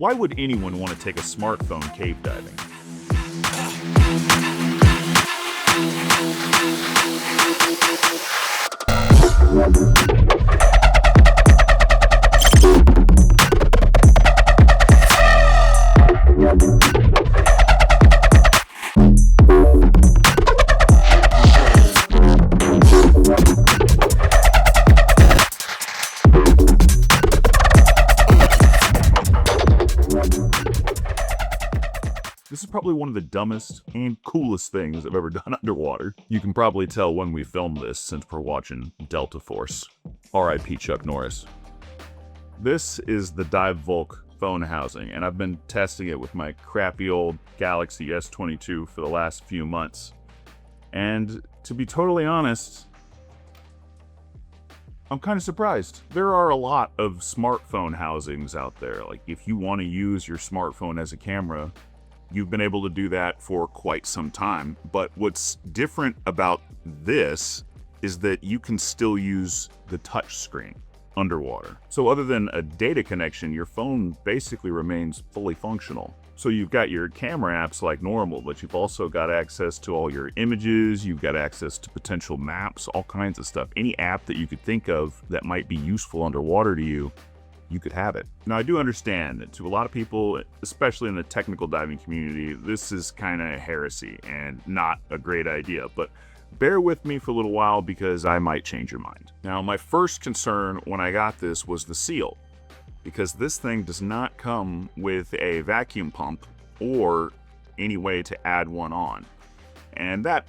Why would anyone want to take a smartphone cave diving? This is probably one of the dumbest and coolest things I've ever done underwater. You can probably tell when we filmed this since we're watching Delta Force. R.I.P. Chuck Norris. This is the DiveVolk phone housing, and I've been testing it with my crappy old Galaxy S22 for the last few months. And to be totally honest, I'm kind of surprised. There are a lot of smartphone housings out there. Like, if you want to use your smartphone as a camera, you've been able to do that for quite some time. But what's different about this is that you can still use the touch screen underwater. So other than a data connection, your phone basically remains fully functional. So you've got your camera apps like normal, but you've also got access to all your images, you've got access to potential maps, all kinds of stuff. Any app that you could think of that might be useful underwater to you, you could have it. Now, I do understand that to a lot of people, especially in the technical diving community, this is kind of heresy and not a great idea, but bear with me for a little while because I might change your mind. Now, my first concern when I got this was the seal, because this thing does not come with a vacuum pump or any way to add one on. And that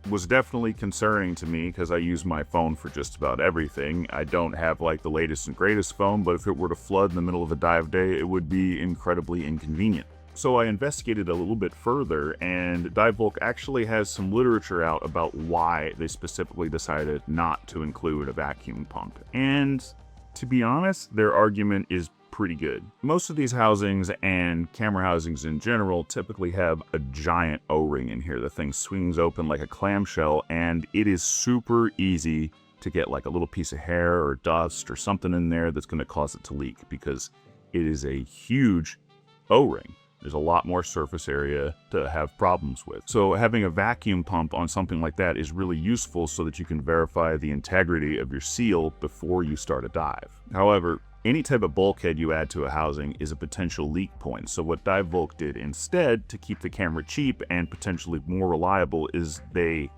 was definitely concerning to me because I use my phone for just about everything. I don't have like the latest and greatest phone, but if it were to flood in the middle of a dive day, it would be incredibly inconvenient. So I investigated a little bit further, and DiveVolk actually has some literature out about why they specifically decided not to include a vacuum pump. And to be honest, their argument is pretty good. Most of these housings and camera housings in general typically have a giant O-ring in here. The thing swings open like a clamshell, and it is super easy to get like a little piece of hair or dust or something in there that's going to cause it to leak because it is a huge O-ring. There's a lot more surface area to have problems with. So having a vacuum pump on something like that is really useful so that you can verify the integrity of your seal before you start a dive. However, any type of bulkhead you add to a housing is a potential leak point. So what DiveVolk did instead to keep the camera cheap and potentially more reliable is they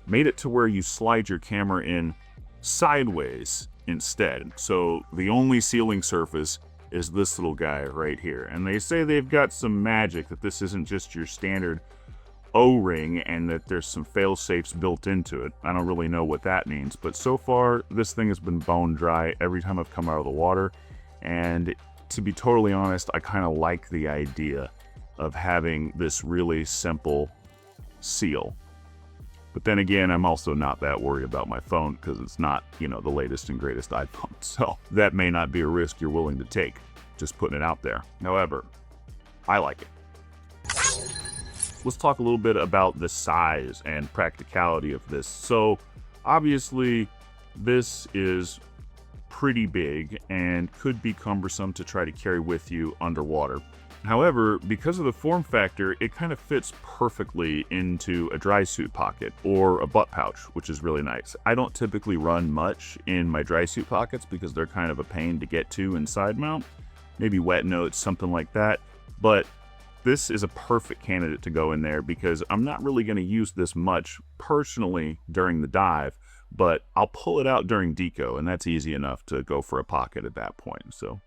made it to where you slide your camera in sideways instead. So the only sealing surface is this little guy right here. And they say they've got some magic, that this isn't just your standard O-ring and that there's some fail-safes built into it. I don't really know what that means, but so far this thing has been bone dry every time I've come out of the water. And to be totally honest, I kind of like the idea of having this really simple seal. But then again, I'm also not that worried about my phone because it's not, the latest and greatest iPhone. So that may not be a risk you're willing to take, just putting it out there. However, I like it. Let's talk a little bit about the size and practicality of this. So obviously this is pretty big and could be cumbersome to try to carry with you underwater. However, because of the form factor, it kind of fits perfectly into a dry suit pocket or a butt pouch, which is really nice. I don't typically run much in my dry suit pockets because they're kind of a pain to get to and side mount. Maybe wet notes, something like that. But this is a perfect candidate to go in there because I'm not really going to use this much personally during the dive, but I'll pull it out during deco, and that's easy enough to go for a pocket at that point. So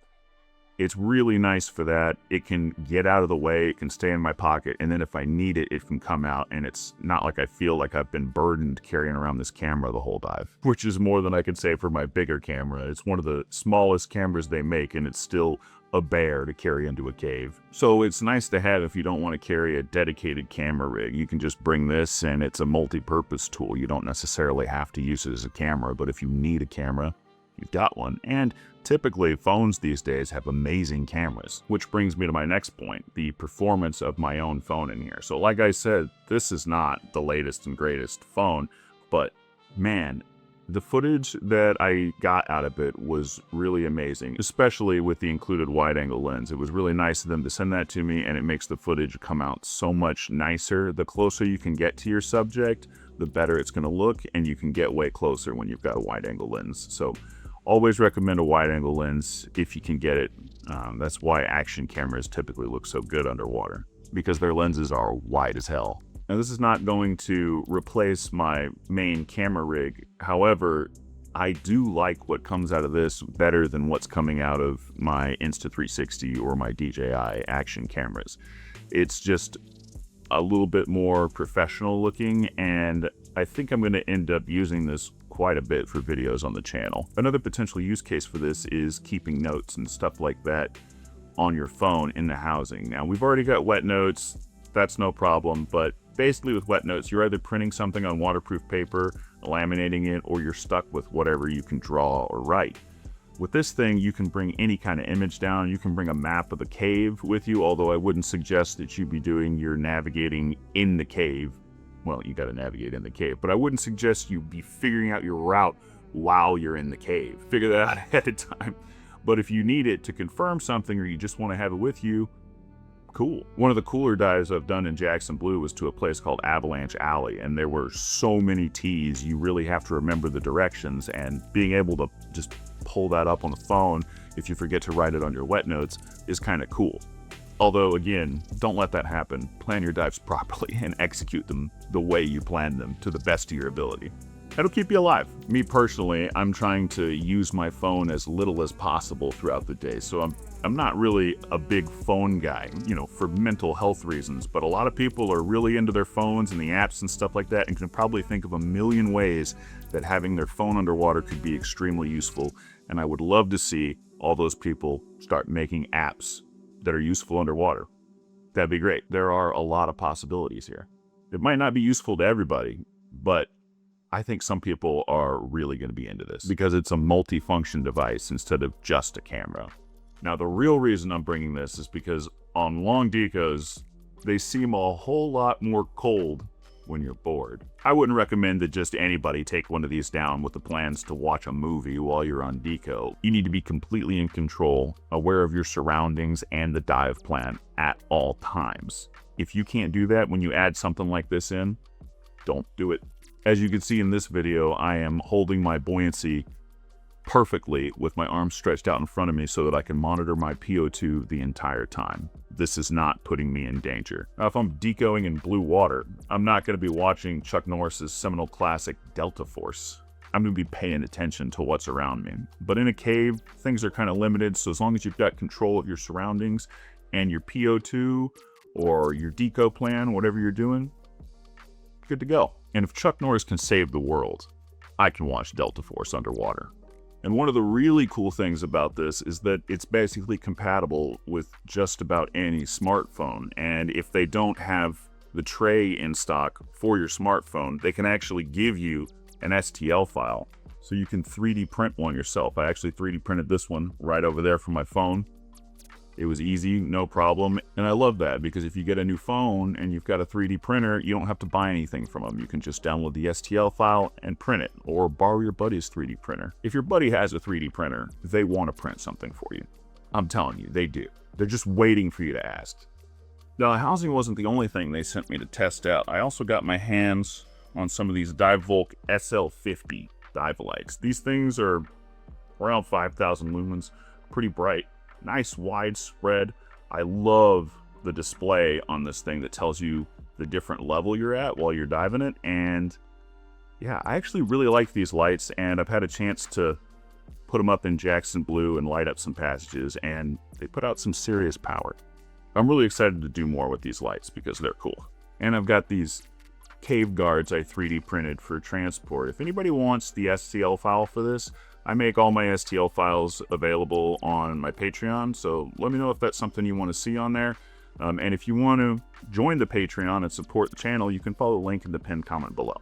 it's really nice for that. It can get out of the way, it can stay in my pocket, and then if I need it, it can come out, and it's not like I feel like I've been burdened carrying around this camera the whole dive, which is more than I could say for my bigger camera. It's one of the smallest cameras they make, and it's still a bear to carry into a cave. So it's nice to have if you don't want to carry a dedicated camera rig. You can just bring this, and it's a multi-purpose tool. You don't necessarily have to use it as a camera, but if you need a camera, you've got one. And typically phones these days have amazing cameras, which brings me to my next point, the performance of my own phone in here. So like I said, this is not the latest and greatest phone, but man, The footage that I got out of it was really amazing, especially with the included wide-angle lens. It was really nice of them to send that to me, and it makes the footage come out so much nicer. The closer you can get to your subject, the better it's going to look, and you can get way closer when you've got a wide-angle lens. So always recommend a wide-angle lens if you can get it. That's why action cameras typically look so good underwater, because their lenses are wide as hell. Now, this is not going to replace my main camera rig. However, I do like what comes out of this better than what's coming out of my Insta360 or my DJI action cameras. It's just a little bit more professional looking, and I think I'm going to end up using this quite a bit for videos on the channel. Another potential use case for this is keeping notes and stuff like that on your phone in the housing. Now, we've already got wet notes. That's no problem, but basically with wet notes, you're either printing something on waterproof paper, laminating it, or you're stuck with whatever you can draw or write. With this thing, you can bring any kind of image down. You can bring a map of the cave with you, although I wouldn't suggest that you be doing your navigating in the cave. Well, you got to navigate in the cave, but I wouldn't suggest you be figuring out your route while you're in the cave. Figure that out ahead of time. But if you need it to confirm something, or you just want to have it with you, cool. One of the cooler dives I've done in Jackson Blue was to a place called Avalanche Alley, and there were so many T's. You really have to remember the directions, and being able to just pull that up on the phone if you forget to write it on your wet notes is kind of cool. Although, again, don't let that happen. Plan your dives properly and execute them the way you planned them to the best of your ability. That'll keep you alive. Me personally, I'm trying to use my phone as little as possible throughout the day, so I'm not really a big phone guy, for mental health reasons, but a lot of people are really into their phones and the apps and stuff like that, and can probably think of a million ways that having their phone underwater could be extremely useful, and I would love to see all those people start making apps that are useful underwater. That'd be great. There are a lot of possibilities here. It might not be useful to everybody, but I think some people are really going to be into this because it's a multi-function device instead of just a camera. Now, the real reason I'm bringing this is because on long decos, they seem a whole lot more cold when you're bored. I wouldn't recommend that just anybody take one of these down with the plans to watch a movie while you're on deco. You need to be completely in control, aware of your surroundings and the dive plan at all times. If you can't do that when you add something like this in, don't do it. As you can see in this video, I am holding my buoyancy perfectly with my arms stretched out in front of me so that I can monitor my PO2 the entire time. This is not putting me in danger. Now, if I'm decoing in blue water, I'm not going to be watching Chuck Norris's seminal classic Delta Force. I'm going to be paying attention to what's around me. But in a cave, things are kind of limited, so as long as you've got control of your surroundings and your PO2 or your deco plan, whatever you're doing, good to go. And if Chuck Norris can save the world, I can watch Delta Force underwater. And one of the really cool things about this is that it's basically compatible with just about any smartphone. And if they don't have the tray in stock for your smartphone, they can actually give you an STL file. So you can 3D print one yourself. I actually 3D printed this one right over there from my phone. It was easy, no problem, and I love that because if you get a new phone and you've got a 3D printer, you don't have to buy anything from them. You can just download the STL file and print it, or borrow your buddy's 3D printer. If your buddy has a 3D printer, they want to print something for you. I'm telling you, they do. They're just waiting for you to ask. Now, housing wasn't the only thing they sent me to test out. I also got my hands on some of these DiveVolk SL50 dive lights. These things are around 5,000 lumens, pretty bright. Nice widespread. I love the display on this thing that tells you the different level you're at while you're diving it. And yeah, I actually really like these lights, and I've had a chance to put them up in Jackson Blue and light up some passages, and they put out some serious power. I'm really excited to do more with these lights because they're cool. And I've got these cave guards I 3D printed for transport. If anybody wants the STL file for this, I make all my STL files available on my Patreon, so let me know if that's something you want to see on there. And if you want to join the Patreon and support the channel, you can follow the link in the pinned comment below.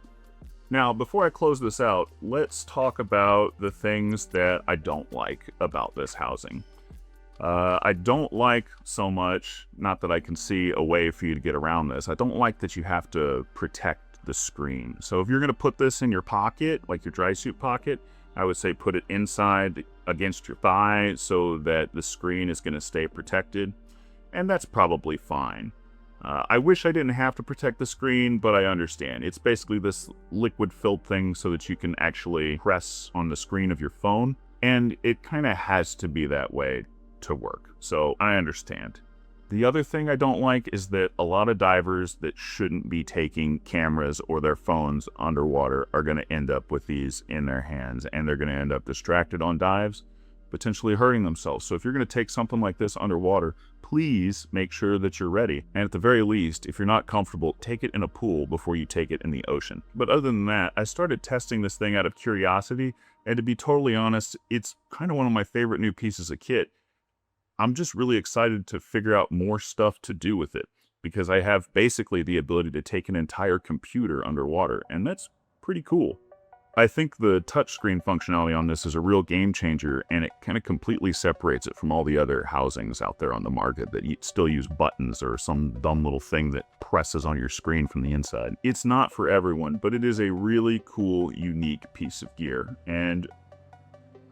Now, before I close this out, let's talk about the things that I don't like about this housing. I don't like so much, not that I can see a way for you to get around this, I don't like that you have to protect the screen. So if you're going to put this in your pocket, like your dry suit pocket, I would say put it inside against your thigh so that the screen is going to stay protected, and that's probably fine. I wish I didn't have to protect the screen, but I understand. It's basically this liquid-filled thing so that you can actually press on the screen of your phone, and it kind of has to be that way to work. So I understand. The other thing I don't like is that a lot of divers that shouldn't be taking cameras or their phones underwater are going to end up with these in their hands, and they're going to end up distracted on dives, potentially hurting themselves. So if you're going to take something like this underwater, please make sure that you're ready. And at the very least, if you're not comfortable, take it in a pool before you take it in the ocean. But other than that, I started testing this thing out of curiosity, and to be totally honest, it's kind of one of my favorite new pieces of kit. I'm just really excited to figure out more stuff to do with it, because I have basically the ability to take an entire computer underwater, and that's pretty cool. I think the touchscreen functionality on this is a real game changer, and it kind of completely separates it from all the other housings out there on the market that still use buttons or some dumb little thing that presses on your screen from the inside. It's not for everyone, but it is a really cool, unique piece of gear, and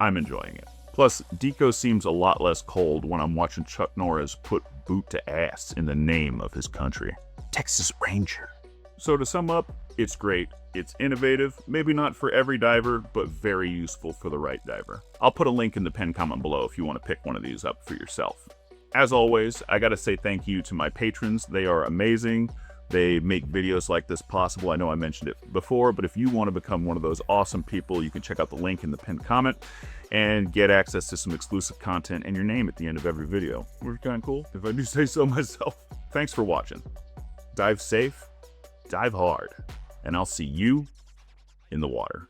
I'm enjoying it. Plus, deco seems a lot less cold when I'm watching Chuck Norris put boot to ass in the name of his country. Texas Ranger. So to sum up, it's great. It's innovative, maybe not for every diver, but very useful for the right diver. I'll put a link in the pinned comment below if you want to pick one of these up for yourself. As always, I gotta say thank you to my patrons. They are amazing. They make videos like this possible. I know I mentioned it before, but if you want to become one of those awesome people, you can check out the link in the pinned comment and get access to some exclusive content and your name at the end of every video. Which is kind of cool, if I do say so myself. Thanks for watching. Dive safe, dive hard, and I'll see you in the water.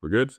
We're good?